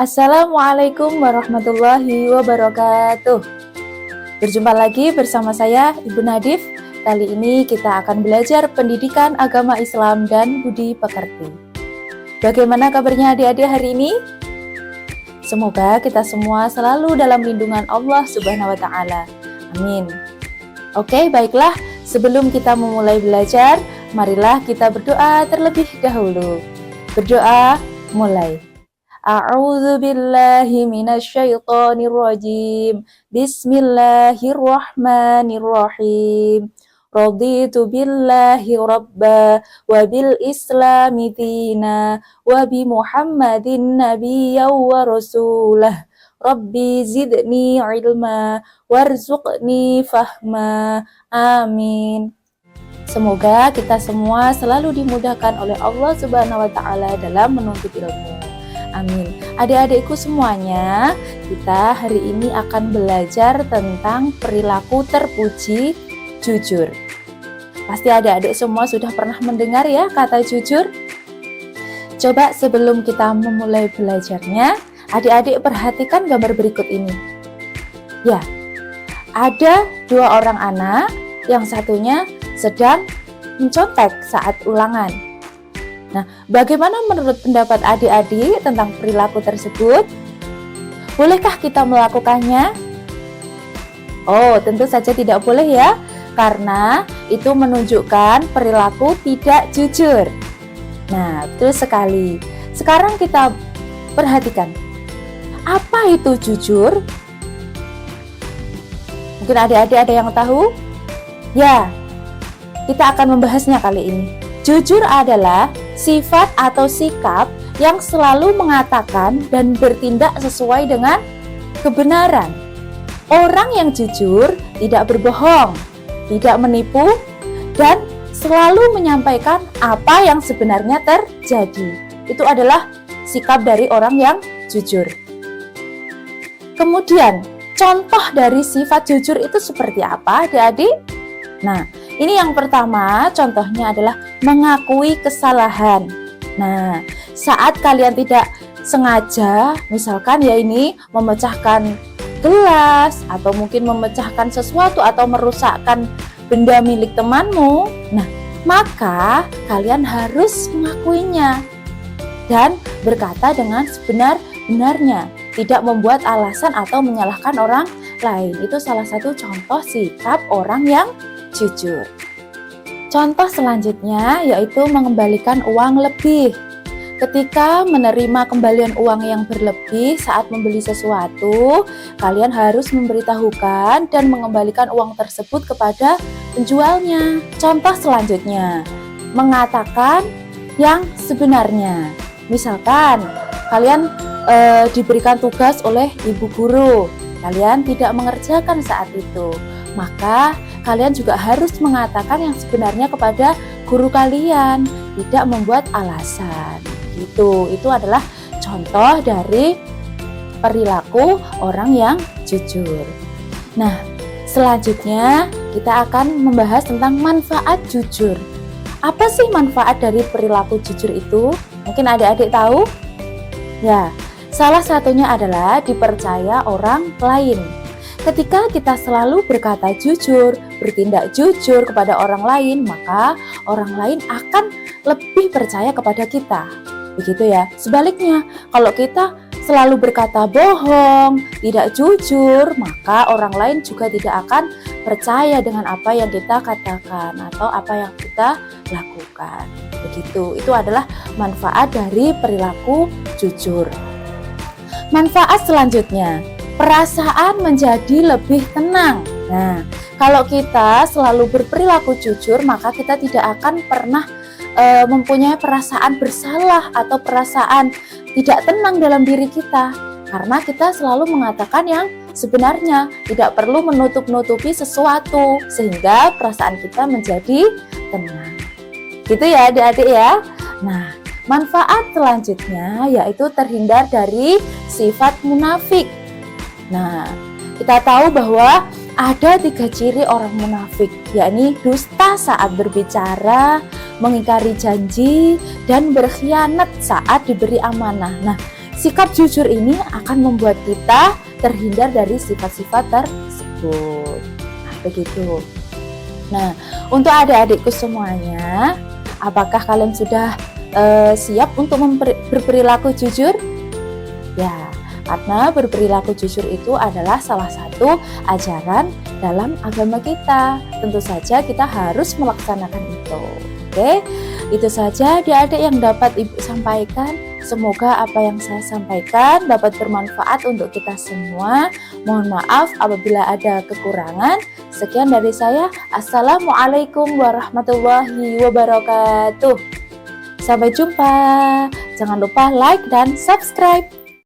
Assalamualaikum warahmatullahi wabarakatuh. Berjumpa lagi bersama saya Ibu Nadif. Kali ini kita akan belajar pendidikan agama Islam dan budi pekerti. Bagaimana kabarnya adik-adik hari ini? Semoga kita semua selalu dalam lindungan Allah Subhanahu wa Ta'ala. Amin. Oke, baiklah. Sebelum kita memulai belajar, marilah kita berdoa terlebih dahulu. Berdoa, mulai. A'udzu billahi minasyaitonir rajim. Bismillahirrahmanirrahim. Raditu billahi rabba wa bil islami dina wa bi Muhammadin nabiyyan wa rasulah. Rabbi zidni ilma warzuqni fahma. Amin. Semoga kita semua selalu dimudahkan oleh Allah Subhanahu wa Ta'ala dalam menuntut ilmu. Amin. Adik-adikku semuanya, kita hari ini akan belajar tentang perilaku terpuji jujur. Pasti adik-adik semua sudah pernah mendengar ya kata jujur. Coba sebelum kita memulai belajarnya, adik-adik perhatikan gambar berikut ini. Ya, ada dua orang anak, yang satunya sedang mencontek saat ulangan. Nah, bagaimana menurut pendapat adik-adik tentang perilaku tersebut? Bolehkah kita melakukannya? Oh, tentu saja tidak boleh ya, karena itu menunjukkan perilaku tidak jujur. Nah, betul sekali. Sekarang kita perhatikan, apa itu jujur? Mungkin adik-adik ada yang tahu? Ya, kita akan membahasnya kali ini. Jujur adalah sifat atau sikap yang selalu mengatakan dan bertindak sesuai dengan kebenaran. Orang yang jujur tidak berbohong, tidak menipu, dan selalu menyampaikan apa yang sebenarnya terjadi. Itu adalah sikap dari orang yang jujur. Kemudian, contoh dari sifat jujur itu seperti apa, adik-adik? Nah, ini yang pertama, contohnya adalah mengakui kesalahan. Nah, saat kalian tidak sengaja, misalkan ya ini memecahkan gelas, atau mungkin memecahkan sesuatu, atau merusakkan benda milik temanmu, nah, maka kalian harus mengakuinya dan berkata dengan sebenar-benarnya, tidak membuat alasan atau menyalahkan orang lain. Itu salah satu contoh sikap orang yang jujur. Contoh selanjutnya yaitu mengembalikan uang lebih. Ketika menerima kembalian uang yang berlebih saat membeli sesuatu, kalian harus memberitahukan dan mengembalikan uang tersebut kepada penjualnya. Contoh selanjutnya, mengatakan yang sebenarnya. Misalkan kalian diberikan tugas oleh ibu guru, kalian tidak mengerjakan saat itu, maka kalian juga harus mengatakan yang sebenarnya kepada guru kalian, tidak membuat alasan. Gitu. Itu adalah contoh dari perilaku orang yang jujur. Nah, selanjutnya kita akan membahas tentang manfaat jujur. Apa sih manfaat dari perilaku jujur itu? Mungkin adik-adik tahu? Ya, salah satunya adalah dipercaya orang lain. Ketika kita selalu berkata jujur, bertindak jujur kepada orang lain, maka orang lain akan lebih percaya kepada kita. Begitu ya. Sebaliknya, kalau kita selalu berkata bohong, tidak jujur, maka orang lain juga tidak akan percaya dengan apa yang kita katakan atau apa yang kita lakukan. Begitu. Itu adalah manfaat dari perilaku jujur. Manfaat selanjutnya, perasaan menjadi lebih tenang. Nah, kalau kita selalu berperilaku jujur, maka kita tidak akan pernah mempunyai perasaan bersalah atau perasaan tidak tenang dalam diri kita. Karena kita selalu mengatakan yang sebenarnya, tidak perlu menutup-nutupi sesuatu, sehingga perasaan kita menjadi tenang. Gitu ya adik-adik ya. Nah, manfaat selanjutnya yaitu terhindar dari sifat munafik. Nah, kita tahu bahwa ada 3 ciri orang munafik, yakni dusta saat berbicara, mengingkari janji, dan berkhianat saat diberi amanah. Nah, sikap jujur ini akan membuat kita terhindar dari sifat-sifat tersebut. Nah, begitu. Nah, untuk adik-adikku semuanya, apakah kalian sudah siap untuk berperilaku jujur? Ya, karena berperilaku jujur itu adalah salah satu ajaran dalam agama kita. Tentu saja kita harus melaksanakan itu. Oke, itu saja adik-adik yang dapat Ibu sampaikan. Semoga apa yang saya sampaikan dapat bermanfaat untuk kita semua. Mohon maaf apabila ada kekurangan. Sekian dari saya. Assalamualaikum warahmatullahi wabarakatuh. Sampai jumpa. Jangan lupa like dan subscribe.